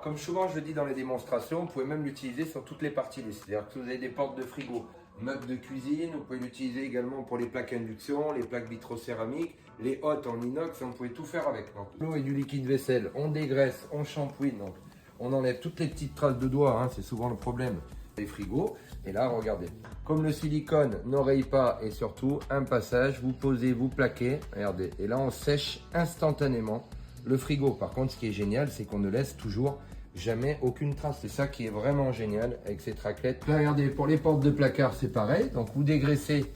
comme souvent je le dis dans les démonstrations, vous pouvez même l'utiliser sur toutes les parties. C'est-à-dire que si vous avez des portes de frigo, meubles de cuisine, vous pouvez l'utiliser également pour les plaques induction, les plaques vitrocéramiques, les hottes en inox, vous pouvez tout faire avec. Donc, l'eau et du liquide vaisselle, on dégraisse, on shampouine, donc on enlève toutes les petites traces de doigts, hein, c'est souvent le problème des frigos. Et là, regardez, comme le silicone n'oreille pas et surtout un passage, vous posez, vous plaquez, regardez, et là on sèche instantanément le frigo. Par contre, ce qui est génial, c'est qu'on ne laisse toujours jamais aucune trace. C'est ça qui est vraiment génial avec cette raclette. Là, regardez, pour les portes de placard, c'est pareil. Donc, vous dégraissez,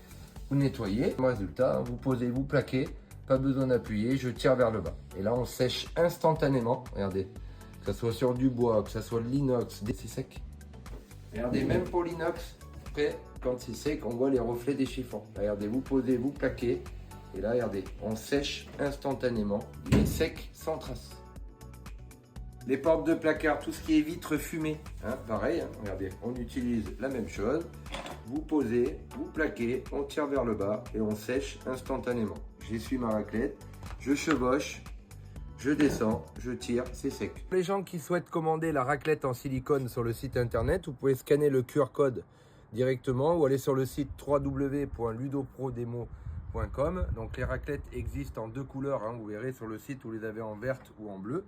vous nettoyez. Le résultat, vous posez, vous plaquez. Pas besoin d'appuyer, je tire vers le bas. Et là, on sèche instantanément. Regardez, que ce soit sur du bois, que ce soit de l'inox, c'est sec. Regardez, même pour l'inox, après, quand c'est sec, on voit les reflets des chiffons. Regardez, vous posez, vous plaquez. Et là, regardez, on sèche instantanément. Il est sec, sans trace. Les portes de placard, tout ce qui est vitre fumée, hein, pareil, hein, regardez, on utilise la même chose. Vous posez, vous plaquez, on tire vers le bas et on sèche instantanément. J'essuie ma raclette, je chevauche, je descends, je tire, c'est sec. Pour les gens qui souhaitent commander la raclette en silicone sur le site internet, vous pouvez scanner le QR code directement ou aller sur le site www.ludoprodemo.com. Donc les raclettes existent en deux couleurs, hein, vous verrez sur le site, vous les avez en verte ou en bleu.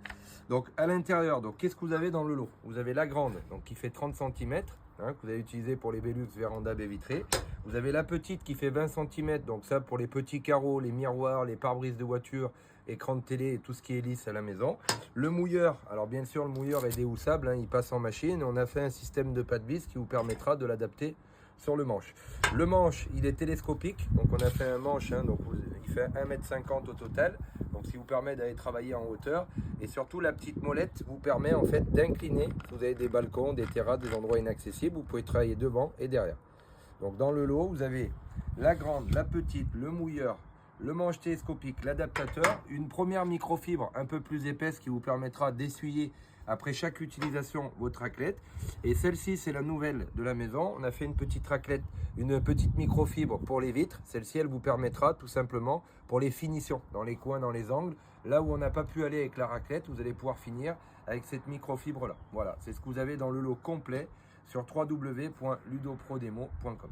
Donc à l'intérieur, donc qu'est-ce que vous avez dans le lot? Vous avez la grande, donc qui fait 30 cm, hein, que vous avez utilisé pour les Velux, véranda, baies vitrées. Vous avez la petite qui fait 20 cm, donc ça pour les petits carreaux, les miroirs, les pare-brises de voiture, écran de télé et tout ce qui est lisse à la maison. Le mouilleur, alors bien sûr le mouilleur est déhoussable, hein, il passe en machine. On a fait un système de pas de vis qui vous permettra de l'adapter sur le manche. Le manche, il est télescopique, donc on a fait un manche, hein, donc il fait 1,50 m au total, donc ce qui vous permet d'aller travailler en hauteur. Et surtout, la petite molette vous permet en fait d'incliner. Si vous avez des balcons, des terrasses, des endroits inaccessibles, vous pouvez travailler devant et derrière. Donc dans le lot, vous avez la grande, la petite, le mouilleur, le manche télescopique, l'adaptateur, une première microfibre un peu plus épaisse qui vous permettra d'essuyer après chaque utilisation votre raclette. Et celle-ci, c'est la nouvelle de la maison. On a fait une petite raclette, une petite microfibre pour les vitres. Celle-ci, elle vous permettra tout simplement pour les finitions, dans les coins, dans les angles. Là où on n'a pas pu aller avec la raclette, vous allez pouvoir finir avec cette microfibre-là. Voilà, c'est ce que vous avez dans le lot complet sur www.ludoprodemo.com.